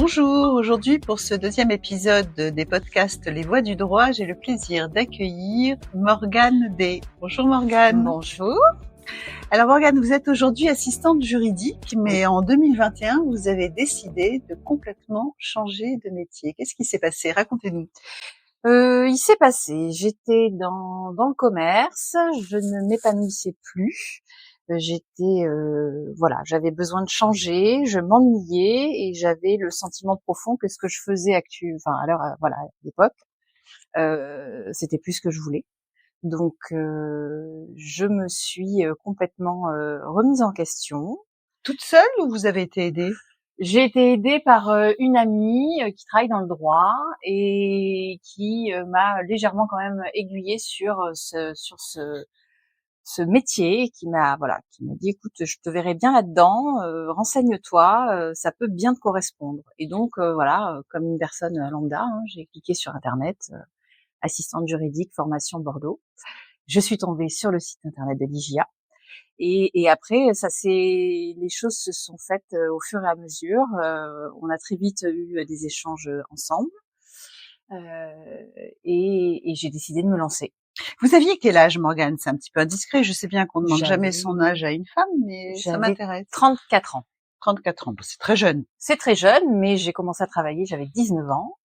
Bonjour, aujourd'hui pour ce deuxième épisode des podcasts Les Voix du droit, j'ai le plaisir d'accueillir Morgane Day. Bonjour Morgane. Bonjour. Alors Morgane, vous êtes aujourd'hui assistante juridique, mais en 2021, vous avez décidé de complètement changer de métier. Qu'est-ce qui s'est passé? Racontez-nous. Il s'est passé, j'étais dans le commerce, je ne m'épanouissais plus. J'avais besoin de changer, je m'ennuyais et j'avais le sentiment profond que ce que je faisais à l'époque, c'était plus ce que je voulais. Donc, je me suis complètement remise en question. Toute seule ou vous avez été aidée? J'ai été aidée par une amie qui travaille dans le droit et qui m'a légèrement quand même aiguillée sur ce métier, qui m'a dit écoute, je te verrai bien là-dedans, renseigne-toi, ça peut bien te correspondre. Et donc comme une personne lambda, j'ai cliqué sur internet, assistante juridique, formation Bordeaux. Je suis tombée sur le site internet de l'IJA. Et après, les choses se sont faites au fur et à mesure. On a très vite eu des échanges ensemble, et j'ai décidé de me lancer. Vous aviez quel âge, Morgane? C'est un petit peu indiscret. Je sais bien qu'on ne demande jamais son âge à une femme, mais ça m'intéresse. 34 ans. 34 ans, c'est très jeune. C'est très jeune, mais j'ai commencé à travailler, j'avais 19 ans.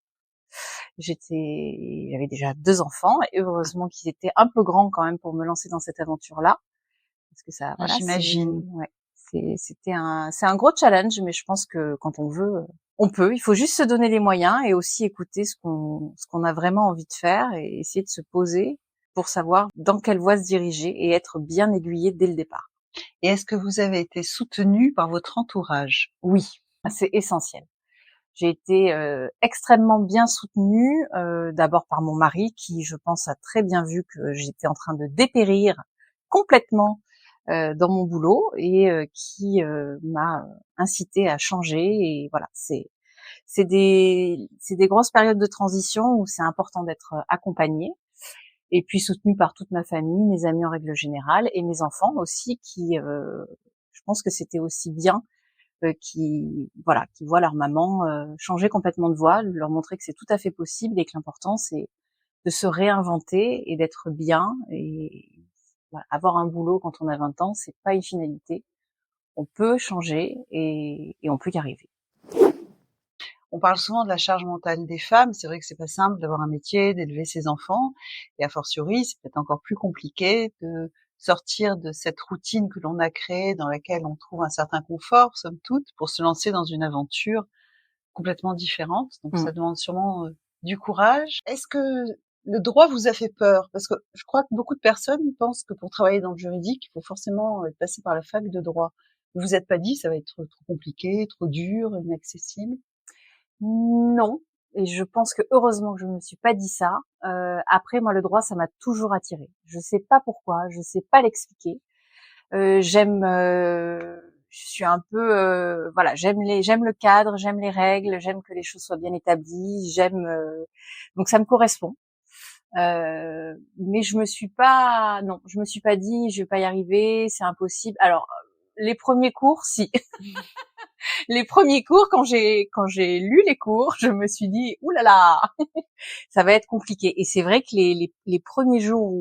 J'avais déjà 2 enfants, et heureusement qu'ils étaient un peu grands quand même pour me lancer dans cette aventure-là. Parce que ça, j'imagine. C'est un gros challenge, mais je pense que quand on veut, on peut. Il faut juste se donner les moyens et aussi écouter ce qu'on a vraiment envie de faire et essayer de se poser pour savoir dans quelle voie se diriger et être bien aiguillé dès le départ. Et est-ce que vous avez été soutenue par votre entourage? Oui, c'est essentiel. J'ai été extrêmement bien soutenue, d'abord par mon mari qui, je pense, a très bien vu que j'étais en train de dépérir complètement dans mon boulot et qui m'a incité à changer. Et voilà, c'est des grosses périodes de transition où c'est important d'être accompagné, et puis soutenu par toute ma famille, mes amis en règle générale, et mes enfants aussi qui je pense que c'était aussi bien qui voient leur maman changer complètement de voie, leur montrer que c'est tout à fait possible et que l'important c'est de se réinventer et d'être bien. Et avoir un boulot quand on a 20 ans, c'est pas une finalité. On peut changer et on peut y arriver. On parle souvent de la charge mentale des femmes. C'est vrai que c'est pas simple d'avoir un métier, d'élever ses enfants, et a fortiori, c'est peut-être encore plus compliqué de sortir de cette routine que l'on a créée, dans laquelle on trouve un certain confort, somme toute, pour se lancer dans une aventure complètement différente. Donc ça demande sûrement du courage. Est-ce que le droit vous a fait peur? Parce que je crois que beaucoup de personnes pensent que pour travailler dans le juridique, il faut forcément passer par la fac de droit. Vous vous êtes pas dit ça va être trop compliqué, trop dur, inaccessible? Non, et je pense que heureusement que je ne me suis pas dit ça. Après, moi, le droit, ça m'a toujours attirée. Je sais pas pourquoi, je sais pas l'expliquer. Je suis un peu, j'aime le cadre, j'aime les règles, j'aime que les choses soient bien établies, donc ça me correspond. Mais je me suis pas dit, je vais pas y arriver, c'est impossible. Alors, les premiers cours, si. Les premiers cours, quand j'ai lu les cours, je me suis dit, ouh là là, ça va être compliqué. Et c'est vrai que les premiers jours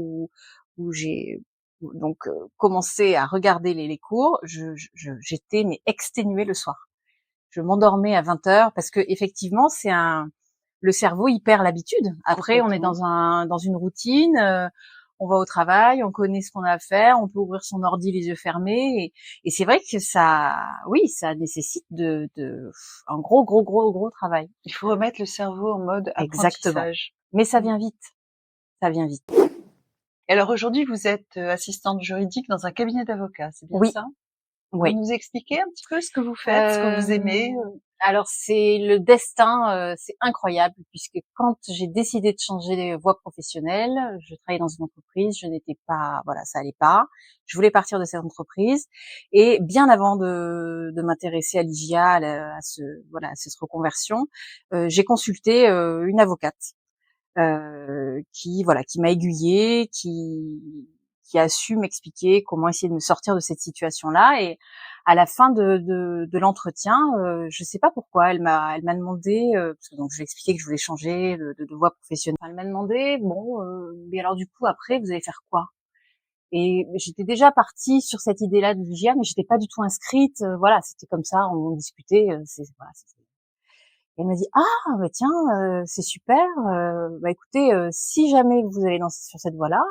où j'ai donc commencé à regarder les cours, j'étais mais exténuée le soir. Je m'endormais à 20h parce que effectivement, le cerveau il perd l'habitude. Après, on est dans une routine. On va au travail, on connaît ce qu'on a à faire, on peut ouvrir son ordi les yeux fermés, et c'est vrai que ça nécessite un gros travail. Il faut remettre le cerveau en mode apprentissage. Exactement. Mais ça vient vite. Ça vient vite. Et alors aujourd'hui, vous êtes assistante juridique dans un cabinet d'avocats, c'est bien ça? Oui. Vous nous expliquez un petit peu ce que vous faites, ce que vous aimez? Alors c'est le destin, c'est incroyable, puisque quand j'ai décidé de changer de voie professionnelle, je travaillais dans une entreprise, je n'étais pas, ça allait pas. Je voulais partir de cette entreprise, et bien avant de m'intéresser à l'IJA, à cette reconversion, j'ai consulté une avocate qui m'a aiguillée, qui qui a su m'expliquer comment essayer de me sortir de cette situation-là. Et à la fin de l'entretien, je sais pas pourquoi, elle m'a demandé, parce que donc je lui ai expliqué que je voulais changer de voie professionnelle. Elle m'a demandé, bon, mais alors du coup après vous allez faire quoi? Et j'étais déjà partie sur cette idée-là de l'IGA, mais j'étais pas du tout inscrite. Voilà, c'était comme ça, on discutait. Voilà, et elle m'a dit bah tiens, c'est super. Bah écoutez, si jamais vous allez sur cette voie-là,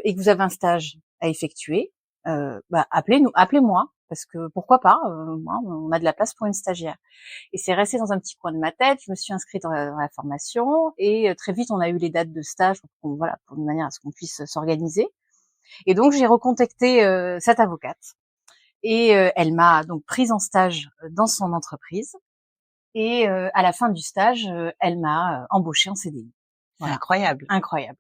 et que vous avez un stage à effectuer, bah appelez-moi, parce que pourquoi pas, moi, on a de la place pour une stagiaire. Et c'est resté dans un petit coin de ma tête. Je me suis inscrite dans la formation et très vite on a eu les dates de stage, voilà, pour une manière à ce qu'on puisse s'organiser. Et donc j'ai recontacté cette avocate et elle m'a donc prise en stage dans son entreprise. Et à la fin du stage, elle m'a embauchée en CDI. Voilà. Incroyable. Incroyable.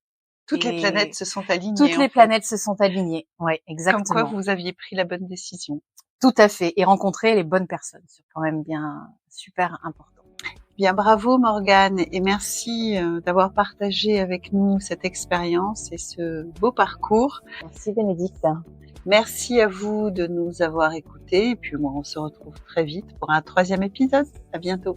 Toutes les planètes se sont alignées. Toutes les planètes se sont alignées. Ouais, exactement. Comme quoi vous aviez pris la bonne décision. Tout à fait. Et rencontrer les bonnes personnes. C'est quand même bien super important. Bien, bravo Morgane, et merci d'avoir partagé avec nous cette expérience et ce beau parcours. Merci Bénédicte. Merci à vous de nous avoir écoutés, et puis moi on se retrouve très vite pour un 3e épisode. À bientôt.